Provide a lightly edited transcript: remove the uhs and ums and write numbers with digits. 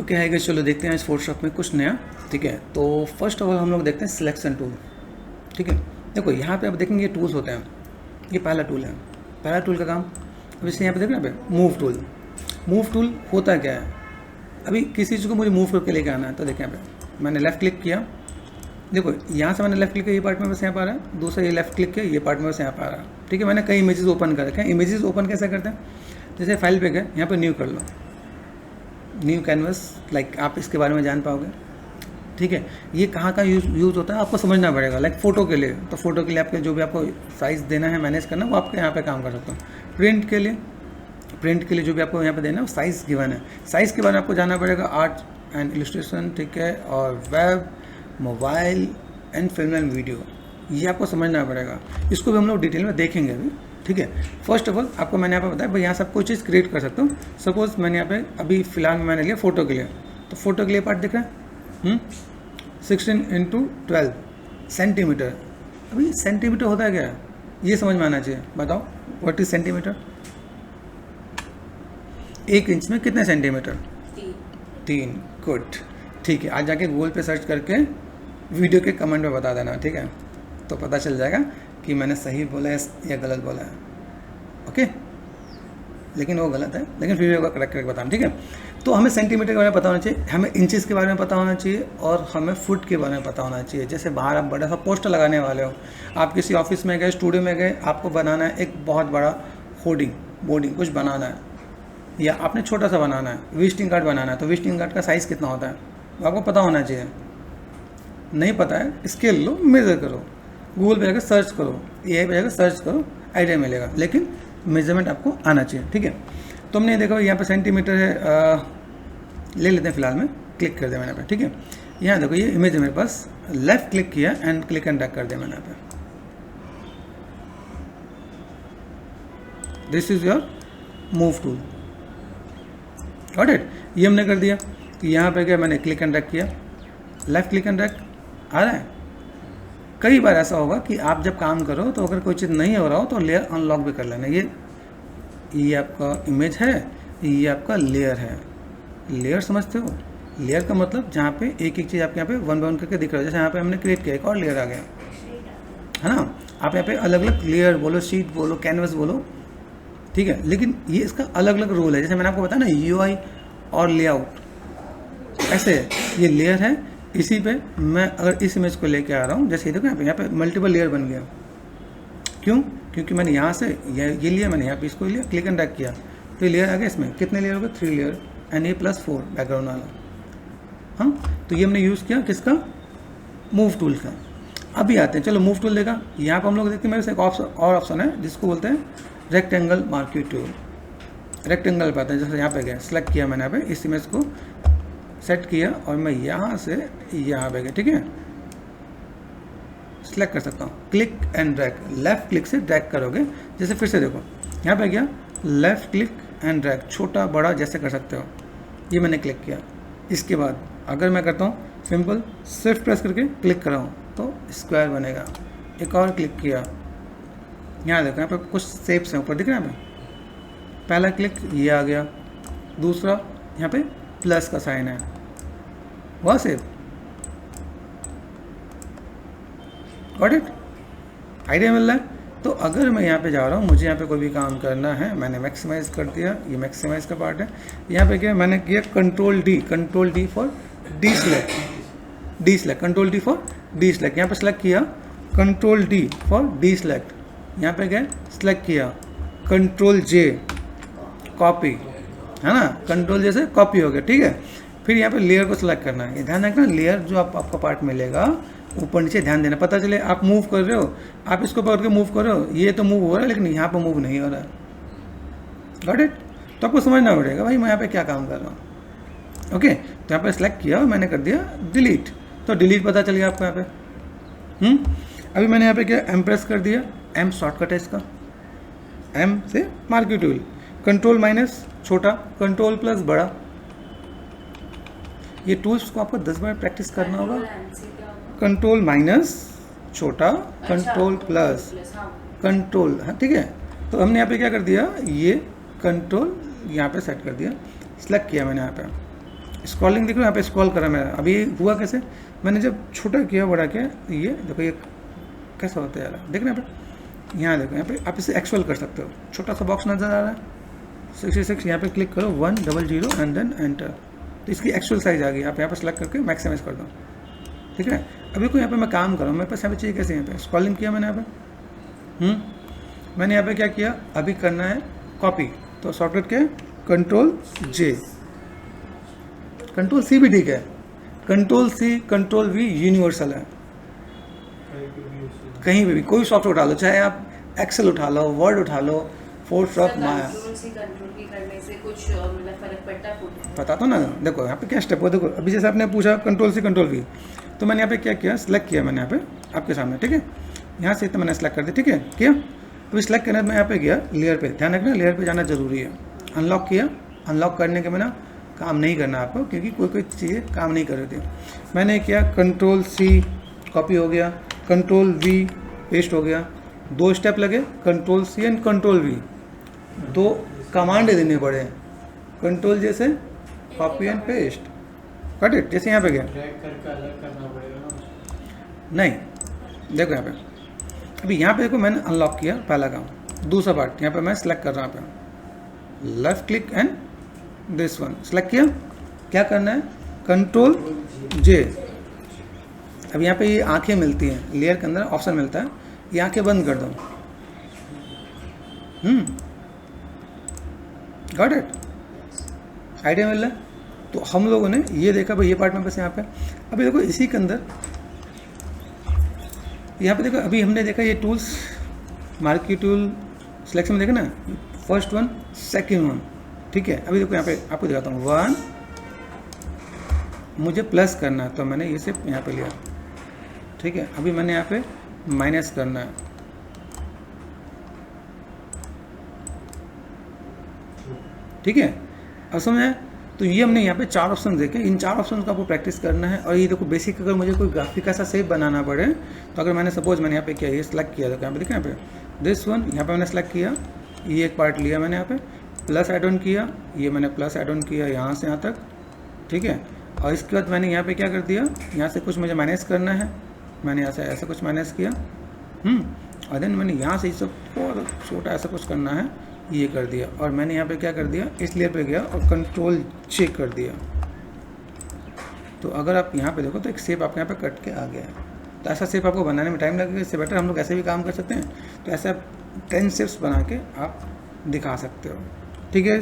Okay है चलो देखते हैं इस फोटोशॉप में कुछ नया। ठीक है, तो फर्स्ट ऑफ ऑल हम लोग देखते हैं सिलेक्शन टूल। ठीक है, देखो यहाँ पे आप देखेंगे ये टूल्स होते हैं, ये पहला टूल है। पहला टूल का काम, अब इससे यहाँ पे देखना पे मूव टूल। मूव टूल होता क्या है, अभी किसी चीज़ को मुझे मूव करके लेके आना है तो देखें यहाँ पे मैंने लेफ़्ट क्लिक किया, देखो यहाँ से मैंने लेफ्ट क्लिक किया, ये पार्ट में बस यहाँ पर आ रहा है, दूसरा ये लेफ्ट क्लिक किया, ये पार्ट में बस यहाँ पर आ रहा है। ठीक है, मैंने कई इमेजेस ओपन कर रखे हैं। इमेजेस ओपन कैसे करते हैं, जैसे फाइल पे गए, यहाँ पे न्यू कर लो, न्यू कैनवस, लाइक आप इसके बारे में जान पाओगे। ठीक है, ये कहाँ का यूज़ होता है आपको समझना पड़ेगा। लाइक फ़ोटो के लिए, तो फोटो के लिए आपके जो भी आपको साइज़ देना है, मैनेज करना, वो आपके यहाँ पे काम कर सकते हो। प्रिंट के लिए जो भी आपको यहाँ पे देना है वो साइज़ गिवन है। साइज़ के बारे में आपको जानना पड़ेगा, आर्ट एंड इलस्ट्रेशन, ठीक है, और web, mobile and film and video, ये आपको समझना पड़ेगा। इसको भी हम लोग डिटेल में देखेंगे अभी। ठीक है, फर्स्ट ऑफ ऑल आपको मैंने यहाँ पे बताया भाई यहाँ से आप कोई चीज़ क्रिएट कर सकते हो। सपोज मैंने यहाँ पे अभी फिलहाल में मैंने लिया फोटो के लिए, तो फोटो के लिए पार्ट दिख रहा है 16x12 सेंटीमीटर। अभी सेंटीमीटर होता है क्या, ये समझ में आना चाहिए। बताओ व्हाट इज सेंटीमीटर। 1 इंच में कितने सेंटीमीटर, 3। गुड, ठीक है, आज जाके गूगल पे सर्च करके वीडियो के कमेंट में बता देना। ठीक है, तो पता चल जाएगा कि मैंने सही बोला है या गलत बोला है। ओके, लेकिन वो गलत है, लेकिन फिर भी करेक्ट करेक्ट बताना। ठीक है, तो हमें सेंटीमीटर के बारे में पता होना चाहिए, हमें इंचेस के बारे में पता होना चाहिए, और हमें फुट के बारे में पता होना चाहिए। जैसे बाहर आप बड़ा सा पोस्टर लगाने वाले हो, आप किसी ऑफिस में गए, स्टूडियो में गए, आपको बनाना है एक बहुत बड़ा बोर्डिंग कुछ बनाना है, या आपने छोटा सा बनाना है, विजिटिंग कार्ड बनाना है, तो विजिटिंग कार्ड का साइज़ कितना होता है वो आपको पता होना चाहिए। नहीं पता है, स्केल लो, मेज़र करो, गूगल पे जाकर सर्च करो, AI पे जाकर सर्च करो, आइडिया मिलेगा, लेकिन मेजरमेंट आपको आना चाहिए। ठीक है, तो हमने देखा यहाँ पे सेंटीमीटर है, ले लेते हैं फिलहाल में, क्लिक कर दिया मैंने यहाँ पे। ठीक है, यहाँ देखो ये इमेज है मेरे पास, लेफ्ट क्लिक किया एंड क्लिक एंड ड्रैग कर दिया मैंने यहाँ पे। This is your move tool, got it. ये हमने कर दिया, तो यहाँ पे क्या मैंने क्लिक एंड ड्रैग किया, लेफ्ट क्लिक एंड ड्रैग आ रहा है। कई बार ऐसा होगा कि आप जब काम करो तो अगर कोई चीज़ नहीं हो रहा हो तो लेयर अनलॉक भी कर लेना। ये आपका इमेज है, ये आपका लेयर है। लेयर समझते हो, लेयर का मतलब जहाँ पे एक एक चीज़ आपके यहाँ पे वन बाय वन करके दिख रहा है। जैसे यहाँ पे हमने क्रिएट किया, एक और लेयर आ गया है ना। आप यहाँ पे अलग अलग लेयर बोलो, शीट बोलो, कैनवस बोलो, ठीक है, लेकिन ये इसका अलग अलग रोल है। जैसे मैंने आपको बताया ना, UI और लेआउट, ऐसे ये लेयर है, इसी पे मैं अगर इस इमेज को लेके आ रहा हूँ, जैसे देखो यहाँ पे मल्टीपल लेयर बन गया। क्यों, क्योंकि मैंने यहाँ से ये लिया, मैंने यहाँ पे इसको लिया, क्लिक एंड ड्रैग किया, तो ये लेयर आ गया। इसमें कितने लेयर हो गए, 3 लेयर, एंड ये +4 बैकग्राउंड वाला। हाँ, तो ये हमने यूज़ किया किसका, मूव टूल का। अभी आते हैं, चलो मूव टूल देखा, यहाँ पर हम लोग देखते हैं मेरे से एक और ऑप्शन है जिसको बोलते हैं रेक्टेंगल मार्क्यू टूल। रेक्टेंगल पे आते हैं, जैसे यहाँ पे गया, सेलेक्ट किया मैंने यहाँ पे, इस इमेज को सेट किया और मैं यहाँ से यहाँ पे गया। ठीक है, सेलेक्ट कर सकता हूँ, click and drag, left click से ड्रैग करोगे। जैसे फिर से देखो यहाँ पे गया, लेफ्ट क्लिक एंड ड्रैग, छोटा बड़ा जैसे कर सकते हो। ये मैंने क्लिक किया, इसके बाद अगर मैं करता हूँ सिंपल, सिर्फ प्रेस करके क्लिक कर रहा हूँ तो स्क्वायर बनेगा। एक और क्लिक किया, यहाँ देखो यहाँ पे कुछ शेप्स हैं ऊपर दिख रहा है। यहाँ पे पहला क्लिक ये आ गया, दूसरा यहाँ पे प्लस का साइन है, वह शेप, गॉट इट, आइडिया मिल रहा है। तो अगर मैं यहाँ पे जा रहा हूँ, मुझे यहाँ पे कोई भी काम करना है, मैंने मैक्सिमाइज कर दिया, ये मैक्सिमाइज का पार्ट है। यहाँ पे क्या मैंने किया, control D for D select, control D for D select. यहाँ पे सेलेक्ट किया, control D for D select, यहाँ पे गए सेलेक्ट किया, कंट्रोल जे कॉपी, है ना, कंट्रोल जे से कॉपी हो गया। ठीक है, फिर यहाँ पे लेयर को सिलेक्ट करना है। ध्यान रखना, लेयर जो आपका पार्ट मिलेगा ऊपर नीचे ध्यान देना, पता चले आप मूव कर रहे हो, आप इसको पकड़ के मूव कर रहे हो, ये तो मूव हो रहा है लेकिन यहाँ पे मूव नहीं हो रहा है, गॉट इट। तो आपको समझना पड़ेगा भाई मैं यहाँ पे क्या काम कर रहा हूँ। ओके, तो यहाँ पे सेलेक्ट किया और मैंने कर दिया डिलीट, तो डिलीट पता चल गया आपको यहाँ पे। अभी मैंने यहाँ पे क्या, एम प्रेस कर दिया, एम शॉर्टकट है इसका, एम से मार्क्यू टूल, कंट्रोल माइनस छोटा, कंट्रोल प्लस बड़ा। ये टूल्स को आपको 10 बार प्रैक्टिस करना होगा। कंट्रोल माइनस छोटा, कंट्रोल प्लस कंट्रोल, हाँ ठीक है। तो हमने यहाँ पे क्या कर दिया, ये कंट्रोल यहाँ पे सेट कर दिया, सेलेक्ट किया मैंने यहाँ पे, स्क्रॉलिंग देख रहे हो, यहाँ पे स्क्रॉल करा मेरा। अभी ये हुआ कैसे, मैंने जब छोटा किया बड़ा किया, ये देखो ये कैसा होता है यार, देख रहे हैं यहाँ पे, यहाँ देखो यहाँ पे आप इसे एक्सपेल कर सकते हो। छोटा सा बॉक्स नज़र आ रहा है 66, यहाँ पे क्लिक करो 100 एंड देन एंटर, तो इसकी एक्चुअल साइज आ गई। आप यहाँ पर सेलेक्ट करके मैक्सिमाइज कर दो, ठीक है। अभी कोई यहाँ पे मैं काम कर रहा हूँ, मेरे पास यहाँ पे चाहिए कैसे, यहाँ पे स्क्रॉलिंग किया मैंने यहाँ पे, मैंने यहाँ पे क्या किया, अभी करना है कॉपी, तो शॉर्टकट क्या है, Ctrl+J, Ctrl+C भी ठीक है, Ctrl+C Ctrl+V यूनिवर्सल है, कहीं पे भी कोई सॉफ्टवेयर उठा लो, चाहे आप एक्सेल उठा लो, वर्ड उठा लो, फोटोशॉप, माया, पता तो ना। देखो यहाँ पे क्या स्टेप हो, देखो अभी जैसे आपने पूछा Ctrl+C Ctrl+V, तो मैंने यहाँ पे क्या किया, सिलेक्ट किया मैंने यहाँ पे आपके सामने, ठीक है। यहाँ से तो मैंने सेलेक्ट कर दिया, ठीक है, किया। अभी सेलेक्ट करने मैं यहाँ पे गया लेयर पे, ध्यान रखना लेयर पे जाना जरूरी है। अनलॉक किया, अनलॉक करने के बिना काम नहीं करना आपको, क्योंकि कोई चीज़ें काम नहीं कर रही थी। मैंने किया Ctrl+C कॉपी हो गया, Ctrl+V पेस्ट हो गया, 2 स्टेप लगे, Ctrl+C एंड Ctrl+V, 2 कमांड देने पड़े, Ctrl+J से copy and paste, cut it, जैसे यहाँ पे गया नहीं, देखो यहाँ पे अभी यहाँ पे देखो मैंने अनलॉक किया पहला काम। दूसरा पार्ट यहाँ पे मैं सेलेक्ट कर रहा हूँ, पे left click and this one select किया, क्या करना है Ctrl+J। अब यहाँ पे ये आंखें मिलती हैं, लेयर के अंदर ऑप्शन मिलता है, ये आंखें बंद कर दो, गॉट इट, आइडिया मिल रहा है। तो हम लोगों ने ये देखा भाई, ये पार्ट में बस यहाँ पे। अभी देखो इसी के अंदर यहाँ पे देखो, अभी हमने देखा ये टूल्स, मार्की टूल सिलेक्शन में देखा ना, फर्स्ट वन सेकंड वन, ठीक है। अभी देखो यहाँ पे आपको दिखाता हूँ, 1 मुझे प्लस करना है, तो मैंने ये सिर्फ यहाँ पे लिया, ठीक है। अभी मैंने यहाँ पे माइनस करना है, ठीक है। अब समझ, तो ये हमने यहाँ पे 4 ऑप्शन देखे, इन 4 ऑप्शन का आपको प्रैक्टिस करना है। और ये देखो बेसिक, अगर मुझे कोई ग्राफिक ऐसा सेप बनाना पड़े, तो अगर मैंने सपोज मैंने यहाँ पे किया, ये सिलेक्ट किया, तो यहाँ पे देखा, यहाँ पे दिस वन, यहाँ पे मैंने सेलेक्ट किया, ये एक पार्ट लिया मैंने, यहाँ पे प्लस एड ऑन किया, ये मैंने प्लस एड ऑन किया यहाँ से यहाँ तक, ठीक है। और इसके बाद मैंने यहाँ पे क्या कर दिया, यहाँ से कुछ मुझे माइनस करना है, मैंने यहाँ से ऐसा कुछ माइनस किया, और देन मैंने यहाँ से सब बहुत छोटा ऐसा कुछ करना है, ये कर दिया। और मैंने यहाँ पे क्या कर दिया, इस लेयर पे गया और Ctrl+J कर दिया। तो अगर आप यहाँ पे देखो तो एक शेप आपके यहाँ पे कट के आ गया है। तो ऐसा शेप आपको बनाने में टाइम लगेगा, इससे बेटर हम लोग ऐसे भी काम कर सकते हैं। तो ऐसा 10 शेप्स बना के आप दिखा सकते हो, ठीक है।